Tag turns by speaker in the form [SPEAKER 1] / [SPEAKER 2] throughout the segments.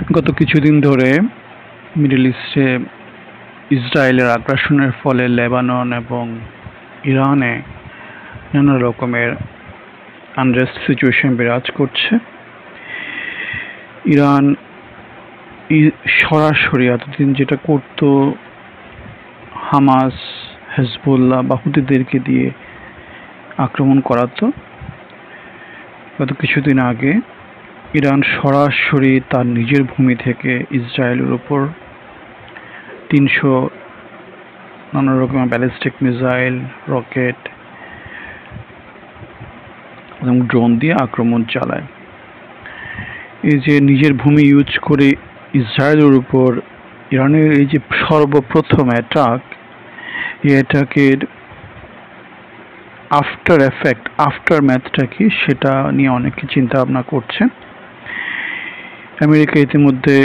[SPEAKER 1] গত কিছুদিন ধরে মিডল ইস্টে ইসরায়েলের আগ্রাসনের ফলে লেবানন এবং ইরানে নানা রকমের আনরেস্ট সিচুয়েশন বিরাজ করছে। ইরান সরাসরি এতদিন যেটা করতো হামাস, হেজবুল্লাহ বা হুতিদেরকে দিয়ে আক্রমণ করাতো, গত কিছুদিন আগে ইরান সরাসরি তার নিজের ভূমি থেকে ইসরায়েলের উপর 300 নানা রকমের ব্যালিস্টিক মিসাইল, রকেট এবং ড্রোন দিয়ে আক্রমণ চালায়। এই যে নিজের ভূমি ইউজ করে ইসরায়েলের উপর ইরানের এই যে সর্বপ্রথম অ্যাটাক, এই অ্যাটাকের আফটার ম্যাথটা কি সেটা নিয়ে অনেকে চিন্তা ভাবনা করছে। আমেরিকা ইতিমধ্যে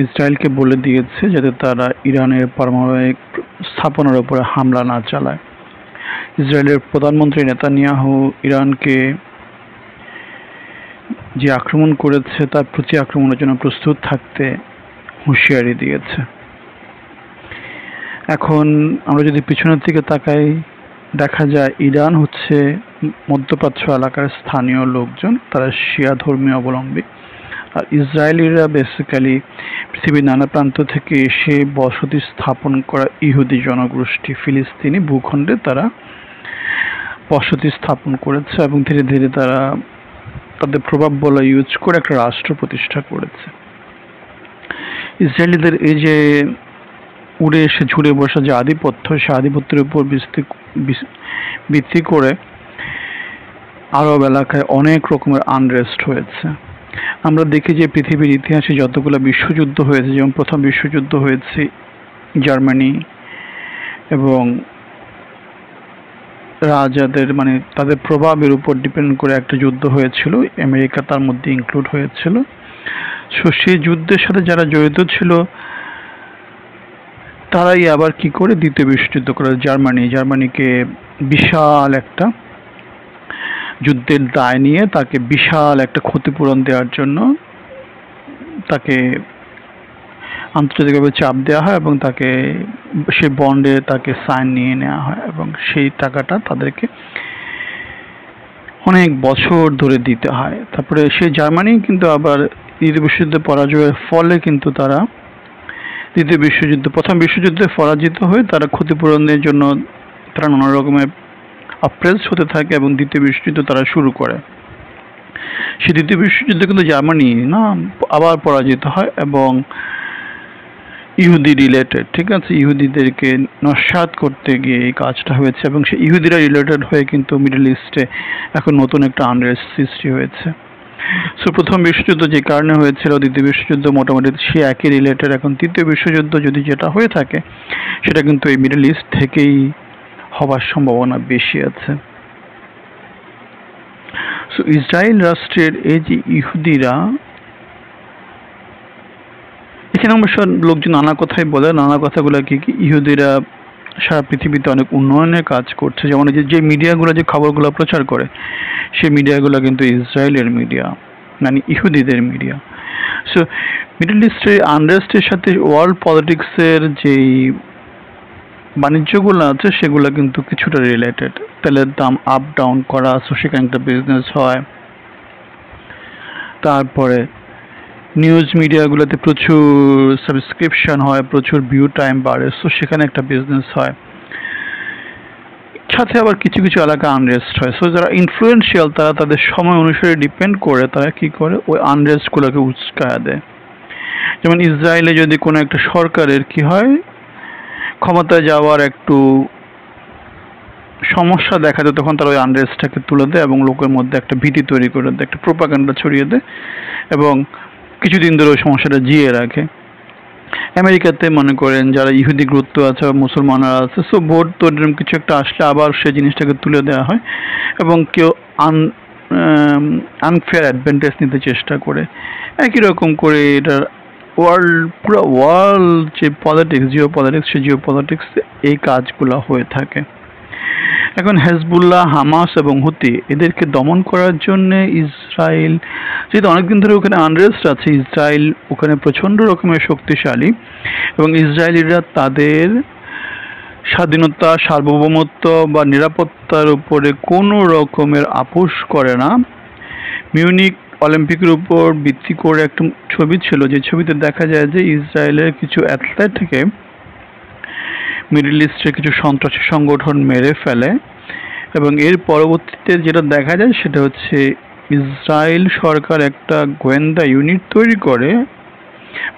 [SPEAKER 1] ইসরায়েলকে বলে দিয়েছে যাতে তারা ইরানের পারমাণবিক স্থাপনার উপরে হামলা না চালায়। ইসরায়েলের প্রধানমন্ত্রী নেতানিয়াহু ইরানকে যে আক্রমণ করেছে তার প্রতি আক্রমণের জন্য প্রস্তুত থাকতে হুঁশিয়ারি দিয়েছে। এখন আমরা যদি পিছনের দিকে তাকাই, দেখা যায় ইরান হচ্ছে মধ্যপ্রাচ্য এলাকার স্থানীয় লোকজন, তারা শিয়া ধর্মীয় অবলম্বী। আর ইসরায়েলিরা বেসিক্যালি পৃথিবীর নানা প্রান্ত থেকে এসে বসতি স্থাপন করা ইহুদি জনগোষ্ঠী, ফিলিস্তিনি ভূখণ্ডে তারা বসতি স্থাপন করেছে এবং ধীরে ধীরে তারা তাদের প্রভাব বলা ইউজ করে একটা রাষ্ট্র প্রতিষ্ঠা করেছে। ইসরায়েলিদের এই যে উড়ে এসে ঝুড়ে বসা যে আধিপত্য, সে আধিপত্যের উপর ভিত্তি করে আরব এলাকায় অনেক রকমের আনরেস্ট হয়েছে। আমরা দেখি যে পৃথিবীর ইতিহাসে যতগুলো বিশ্বযুদ্ধ হয়েছে, যেমন প্রথম বিশ্বযুদ্ধ হয়েছে জার্মানি এবং রাজাদের মানে তাদের প্রভাবের উপর ডিপেন্ড করে একটা যুদ্ধ হয়েছিল, আমেরিকা তার মধ্যে ইনক্লুড হয়েছিল। সেই যুদ্ধের সাথে যারা জড়িত ছিল তারাই আবার কি করে দ্বিতীয় বিশ্বযুদ্ধ করে জার্মানিকে বিশাল একটা যুদ্ধের দায় নিয়ে তাকে বিশাল একটা ক্ষতিপূরণ দেওয়ার জন্য তাকে আন্তর্জাতিকভাবে চাপ দেওয়া হয় এবং তাকে সেই বন্ডে তাকে সাইন নিয়ে নেওয়া হয় এবং সেই টাকাটা তাদেরকে অনেক বছর ধরে দিতে হয়। তারপরে সেই জার্মানি কিন্তু আবার দ্বিতীয় বিশ্বযুদ্ধে পরাজয়ের ফলে কিন্তু তারা প্রথম বিশ্বযুদ্ধে পরাজিত হয়ে তারা ক্ষতিপূরণের জন্য তারা নানা রকমের অপ্রেস হতে থাকে এবং দ্বিতীয় বিশ্বযুদ্ধ তারা শুরু করে। সেই দ্বিতীয় বিশ্বযুদ্ধে কিন্তু জার্মানি না আবার পরাজিত হয় এবং ইহুদি রিলেটেড, ঠিক আছে, ইহুদিদেরকে নস্যাৎ করতে গিয়ে এই কাজটা হয়েছে এবং সেই ইহুদিরা রিলেটেড হয়ে কিন্তু মিডল ইস্টে এখন নতুন একটা আনরেস্ট সৃষ্টি হয়েছে। সো প্রথম বিশ্বযুদ্ধ যে কারণে হয়েছিল, দ্বিতীয় বিশ্বযুদ্ধ মোটামুটি সে একই রিলেটেড। এখন তৃতীয় বিশ্বযুদ্ধ যদি যেটা হয়ে থাকে সেটা কিন্তু এই মিডল ইস্ট থেকেই হবার সম্ভাবনা বেশি আছে। সো ইসরায়েল রাষ্ট্রের এই যে ইহুদিরা, এখানে অবশ্য লোকজন নানা কথাই বলে, নানা কথাগুলো কি ইহুদিরা সারা পৃথিবীতে অনেক উন্নয়নের কাজ করছে। যেমন যে মিডিয়াগুলো যে খবরগুলো প্রচার করে সেই মিডিয়াগুলো কিন্তু ইসরায়েলের মিডিয়া, মানে ইহুদিদের মিডিয়া। সো মিডল ইস্টের আনরেস্টের সাথে ওয়ার্ল্ড পলিটিক্সের যেই বাণিজ্যগুলো আছে সেগুলো কিন্তু কিছুটা রিলেটেড। তেলের দাম আপ ডাউন করা, সো সেখানে একটা বিজনেস হয়। তারপরে নিউজ মিডিয়াগুলোতে প্রচুর সাবস্ক্রিপশন হয়, প্রচুর ভিউ টাইম বাড়ে, সো সেখানে একটা বিজনেস হয়। সাথে আবার কিছু কিছু এলাকা আনরেস্ট হয়। সো যারা ইনফ্লুয়েন্সিয়াল তারা তাদের সময় অনুসারে ডিপেন্ড করে তারা কি করে ওই আনরেস্টগুলোকে উস্কায়া দেয়। যেমন ইসরায়েলে যদি কোনো একটা সরকারের কি হয়, ক্ষমতায় যাওয়ার একটু সমস্যা দেখা যায়, তখন তারা ওই আনরেস্টটাকে তুলে দেয় এবং লোকের মধ্যে একটা ভীতি তৈরি করে দেয়, একটা প্রোপাগান্ডা ছড়িয়ে দেয় এবং কিছুদিন ধরে ওই সমস্যাটা জিয়ে রাখে। আমেরিকাতে মনে করেন যারা ইহুদি গুরুত্ব আছে বা মুসলমানরা আছে, সো ভোট তো এরকম কিছু একটা আসলে আবার সেই জিনিসটাকে তুলে দেওয়া হয় এবং কেউ আনফেয়ার অ্যাডভান্টেজ নিতে চেষ্টা করে। একই রকম করে এটা পুরো ওয়ার্ল্ড যে পলিটিক্স, জিও পলিটিক্স, সেই জিও পলিটিক্সে এই কাজগুলো হয়ে থাকে। এখন হেজবুল্লাহ, হামাস এবং হুতি এদেরকে দমন করার জন্য ইসরায়েল, যেহেতু অনেকদিন ধরে ওখানে আনরেস্ট আছে, ইসরায়েল ওখানে প্রচণ্ড রকমের শক্তিশালী এবং ইসরায়েলিরা তাদের স্বাধীনতা, সার্বভৌমত্ব বা নিরাপত্তার উপরে কোনো রকমের আপোষ করে না। মিউনিক অলিম্পিকের উপর ভিত্তি করে একটা ছবি ছিল, যে ছবিতে দেখা যায় যে ইসরায়েলের কিছু অ্যাথলেটকে মিডল ইস্টের কিছু সন্ত্রাসী সংগঠন মেরে ফেলে এবং এর পরবর্তীতে যেটা দেখা যায় সেটা হচ্ছে ইসরায়েল সরকার একটা গোয়েন্দা ইউনিট তৈরি করে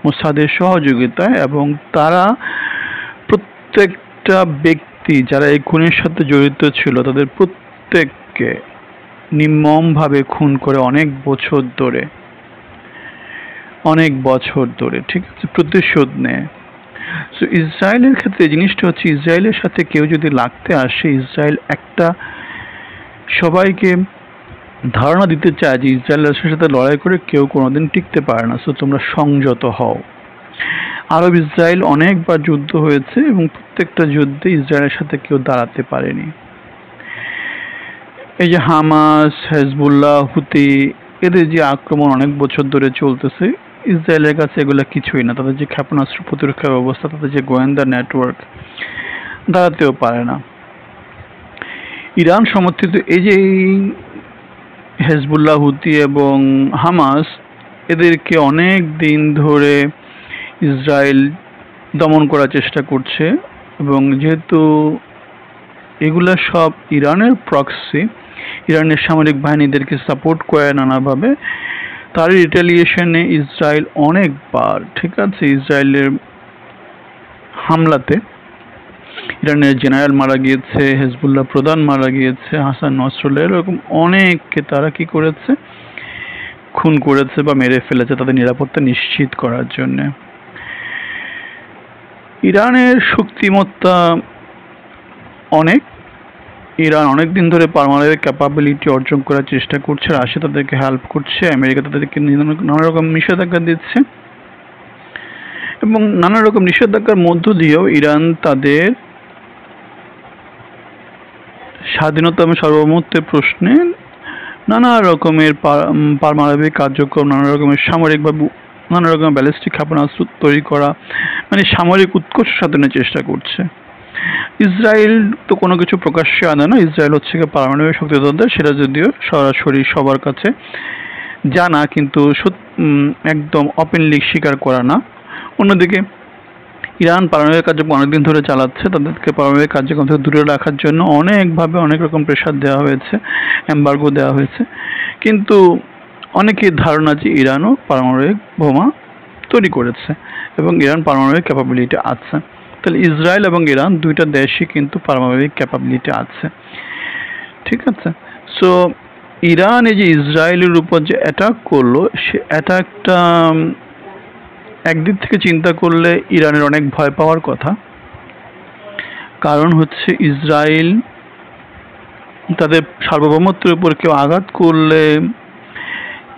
[SPEAKER 1] মোসাদের সহযোগিতায়, এবং তারা প্রত্যেকটা ব্যক্তি যারা এই খুনের সাথে জড়িত ছিল তাদের প্রত্যেককে নির্মমভাবে খুন করে অনেক বছর ধরে, ঠিক আছে, প্রতিশোধ নেয়। সো ইসরায়েলের ক্ষেত্রে জিনিসটা হচ্ছে, ইসরায়েলের সাথে কেউ যদি লাগতে আসে, ইসরায়েল একটা সবাইকে ধারণা দিতে চায় যে ইসরায়েলের সাথে লড়াই করে কেউ কোনোদিন টিকতে পারে না, সো তোমরা সংযত হও। আরব ইসরায়েল অনেকবার যুদ্ধ হয়েছে এবং প্রত্যেকটা যুদ্ধে ইসরায়েলের সাথে কেউ দাঁড়াতে পারেনি। এই যে হামাস, হেজবুল্লাহ, হুতি এদের যে আক্রমণ অনেক বছর ধরে চলতেছে, ইসরায়েলের কাছে এগুলো কিছুই না। তাদের যে ক্ষেপণাস্ত্র প্রতিরক্ষা ব্যবস্থা, তাদের যে গোয়েন্দা নেটওয়ার্ক, দাঁড়াতেও পারে না। ইরান সমর্থিত এই যে হেজবুল্লাহ, হুতি এবং হামাস, এদেরকে অনেক দিন ধরে ইসরায়েল দমন করার চেষ্টা করছে এবং যেহেতু এগুলা সব ইরানের প্রক্সি, ইরানের সামরিক বাহিনীদেরকে সাপোর্ট করে নানাভাবে, তার রিটেলিয়েশনে ইসরায়েল অনেকবার, ঠিক আছে, ইসরায়েলের হামলাতে ইরানের জেনারেল মারা গিয়েছে, হেজবুল্লাহ প্রধান মারা গিয়েছে, হাসান নাসরুল্লাহ, এরকম অনেককে তারা কি করেছে, খুন করেছে বা মেরে ফেলেছে তাদের নিরাপত্তা নিশ্চিত করার জন্য। ইরানের শক্তিমত্তা অনেক, ইরান অনেকদিন ধরে পারমাণবিক ক্যাপাবিলিটি অর্জন করার চেষ্টা করছে, রাশিয়া তাদেরকে হেল্প করছে, আমেরিকা তাদেরকে নানা রকম নিষেধাজ্ঞা দিচ্ছে এবং নানা রকম নিষেধাজ্ঞার মধ্য দিয়েও ইরান তাদের স্বাধীনতা এবং সার্বভৌমত্বের প্রশ্নে নানা রকমের পারমাণবিক কার্যক্রম, নানা রকমের সামরিক বা নানা রকমের ব্যালিস্টিক ক্ষেপণাস্ত্র তৈরি করা, মানে সামরিক উৎকর্ষ সাধনের চেষ্টা করছে। ইসরায়েল তো কোনো কিছু প্রকাশ্যে আনে না, ইসরায়েল হচ্ছে পারমাণবিক শক্তিধর, সেটা যদিও সরাসরি সবার কাছে জানা, কিন্তু একদম ওপেনলি স্বীকার করা না। অন্যদিকে ইরান পারমাণবিক কার্যক্রম অনেকদিন ধরে চালাচ্ছে, তাদেরকে পারমাণবিক কার্যক্রম থেকে দূরে রাখার জন্য অনেকভাবে অনেক রকম প্রেশার দেওয়া হয়েছে, এম্বার্গো দেওয়া হয়েছে, কিন্তু অনেকের ধারণা যে ইরানও পারমাণবিক বোমা তৈরি করেছে এবং ইরান পারমাণবিক ক্যাপাবিলিটি আছে। তাহলে ইসরায়েল এবং ইরান দুইটা দেশই কিন্তু পারমাণবিক ক্যাপাবিলিটি আছে, ঠিক আছে। সো ইরান এই যে ইসরায়েলের উপর যে অ্যাটাক করলো, সে অ্যাটাকটা একদিক থেকে চিন্তা করলে ইরানের অনেক ভয় পাওয়ার কথা, কারণ হচ্ছে ইসরায়েল তাদের সার্বভৌমত্বের উপর কেউ আঘাত করলে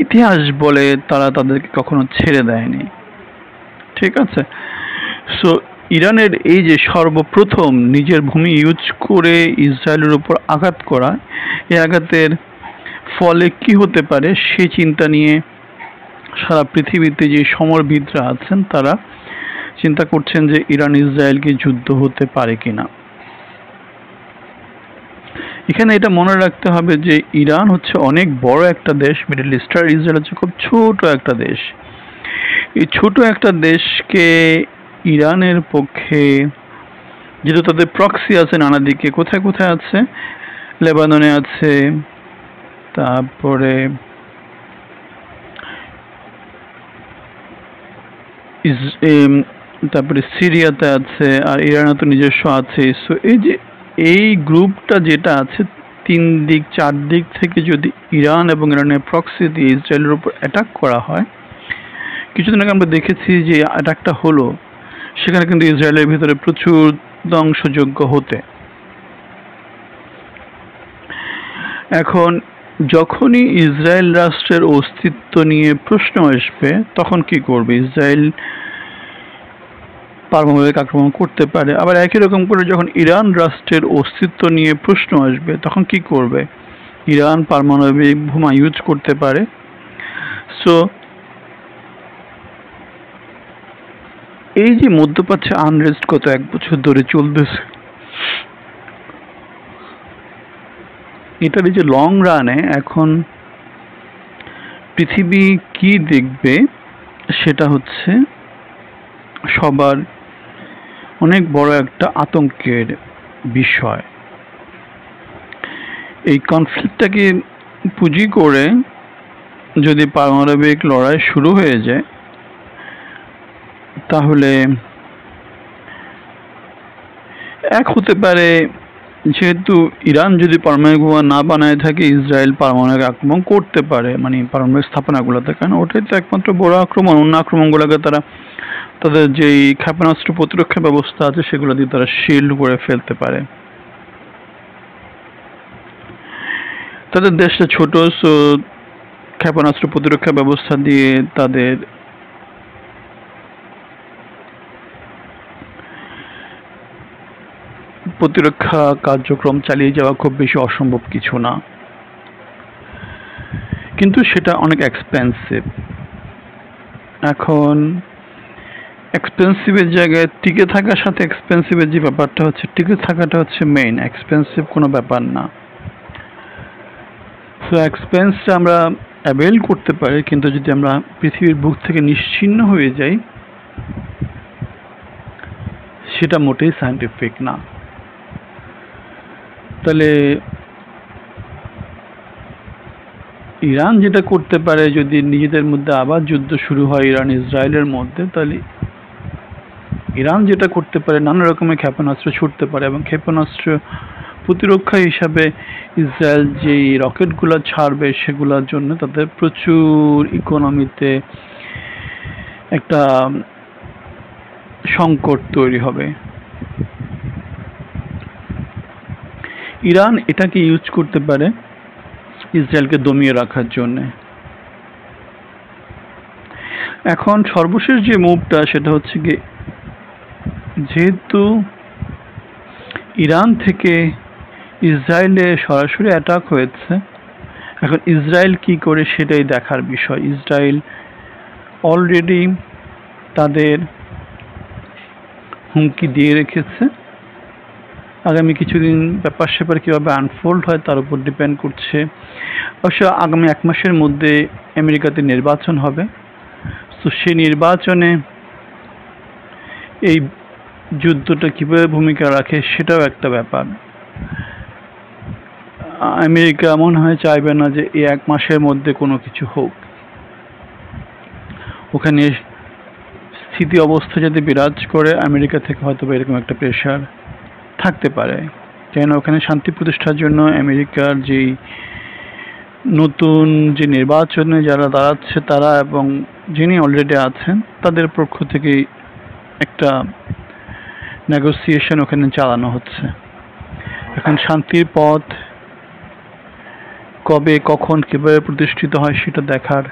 [SPEAKER 1] ইতিহাস বলে তারা তাদেরকে কখনো ছেড়ে দেয়নি, ঠিক আছে। সো ইরানের এই যে সর্বপ্রথম নিজের ভূমি ইউজ করে ইসরায়েলের উপর আঘাত করা, এই আঘাতের ফলে কি হতে পারে সেই চিন্তা নিয়ে সারা পৃথিবীতে যে সমরবিদরা আছেন তারা চিন্তা করছেন যে ইরান ইসরায়েলকে যুদ্ধ হতে পারে কিনা। এখানে এটা মনে রাখতে হবে যে ইরান হচ্ছে অনেক বড় একটা দেশ মিডল ইস্ট, আর ইসরায়েল হচ্ছে খুব ছোট একটা দেশ। এই ছোট একটা দেশকে ইরানের পক্ষে, যেহেতু তাদের প্রক্সি আছে নানা দিকে, কোথায় কোথায় আছে, লেবাননে আছে, তারপরে সিরিয়াতে আছে, আর ইরানে তো নিজস্ব আছে। সো এই যে এই গ্রুপটা যেটা আছে, 3 দিক 4 দিক থেকে যদি ইরান এবং ইরানের প্রক্সি দিয়ে ইসরায়েলের উপর অ্যাটাক করা হয়, কিছুদিন আগে আমরা দেখেছি যে অ্যাটাকটা হলো, সেখানে কিন্তু ইসরায়েলের ভিতরে প্রচুর ধ্বংসযোগ্য হতে। এখন যখনই ইসরায়েল রাষ্ট্রের অস্তিত্ব নিয়ে প্রশ্ন আসবে তখন কি করবে ইসরায়েল? পারমাণবিক আক্রমণ করতে পারে। আবার একই রকম করে যখন ইরান রাষ্ট্রের অস্তিত্ব নিয়ে প্রশ্ন আসবে তখন কি করবে? ইরান পারমাণবিক বোমা ইউজ করতে পারে। সো এই যে মধ্যপ্রাচ্যে আনরেস্ট গত 1 বছর ধরে চলতেছে, এটার এই যে লং রানে এখন পৃথিবী কি দেখবে সেটা হচ্ছে সবার অনেক বড় একটা আতঙ্কের বিষয়। এই কনফ্লিক্টটাকে পুঁজি করে যদি পারমাণবিক লড়াই শুরু হয়ে যায় তাহলে এক হতে পারে, যেহেতু ইরান যদি পারমাণবিক বোমা না বানায় থাকে, ইসরায়েল পারমাণবিক আক্রমণ করতে পারে, মানে পারমাণবিক স্থাপনাগুলোতে, কারণ ওটাই তো একমাত্র বড় আক্রমণ। অন্য আক্রমণগুলোকে তারা তাদের যেই ক্ষেপণাস্ত্র প্রতিরক্ষা ব্যবস্থা আছে সেগুলো দিয়ে তারা শিল্ড করে ফেলতে পারে। তাদের দেশটা ছোট, সো ক্ষেপণাস্ত্র প্রতিরক্ষা ব্যবস্থা দিয়ে তাদের প্রতিরক্ষা কার্যক্রম চালিয়ে যাওয়া খুব বেশি অসম্ভব কিছু না, কিন্তু সেটা অনেক এক্সপেন্সিভ। এখন এক্সপেন্সিভের জায়গায় টিকে থাকার সাথে এক্সপেন্সিভের যে ব্যাপারটা হচ্ছে, টিকে থাকাটা হচ্ছে মেইন, এক্সপেন্সিভ কোনো ব্যাপার না। সো এক্সপেন্সটা আমরা অ্যাভেল করতে পারি, কিন্তু যদি আমরা পৃথিবীর বুক থেকে নিশ্চিহ্ন হয়ে যাই সেটা মোটেই সায়েন্টিফিক না। তাহলে ইরান যেটা করতে পারে, যদি নিজেদের মধ্যে আবার যুদ্ধ শুরু হয় ইরান ইসরায়েলের মধ্যে, তাহলে ইরান যেটা করতে পারে নানা রকমের ক্ষেপণাস্ত্র ছুটতে পারে, এবং ক্ষেপণাস্ত্র প্রতিরক্ষা হিসাবে ইসরায়েল যেই রকেটগুলো ছাড়বে সেগুলোর জন্য তাদের প্রচুর ইকোনমিতে একটা সংকট তৈরি হবে। ইরান এটাকে ইউজ করতে পারে ইসরায়েলকে দমিয়ে রাখার জন্য। এখন সর্বশেষ যে মুভটা সেটা হচ্ছে গিয়ে, যেহেতু ইরান থেকে ইসরায়েলে সরাসরি অ্যাটাক হয়েছে, এখন ইসরায়েল কি করে সেটাই দেখার বিষয়। ইসরায়েল অলরেডি তাদের হুমকি দিয়ে রেখেছে, আগামী কিছুদিন ব্যাপার স্যাপার কীভাবে আনফোল্ড হয় তার উপর ডিপেন্ড করছে। অবশ্য আগামী 1 মাসের মধ্যে আমেরিকাতে নির্বাচন হবে, তো সেই নির্বাচনে এই যুদ্ধটা কীভাবে ভূমিকা রাখে সেটাও একটা ব্যাপার। আমেরিকা মনে হয় চাইবে না যে এই 1 মাসের মধ্যে কোনো কিছু হোক। ওখানে স্থিতি অবস্থা যদি বিরাজ করে, আমেরিকা থেকে হয়তো এরকম একটা প্রেশার থাকতে পারে, কেন ওখানে শান্তি প্রতিষ্ঠার জন্য আমেরিকার যেই নতুন যে নির্বাচনে যারা দাঁড়াচ্ছে তারা এবং যিনি অলরেডি আছেন তাদের পক্ষ থেকে একটা নেগোসিয়েশন ওখানে চালানো হচ্ছে। এখন শান্তির পথ কবে কখন কিভাবে প্রতিষ্ঠিত হয় সেটা দেখার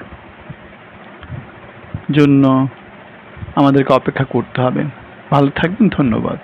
[SPEAKER 1] জন্য আমাদেরকে অপেক্ষা করতে হবে। ভালো থাকবেন, ধন্যবাদ।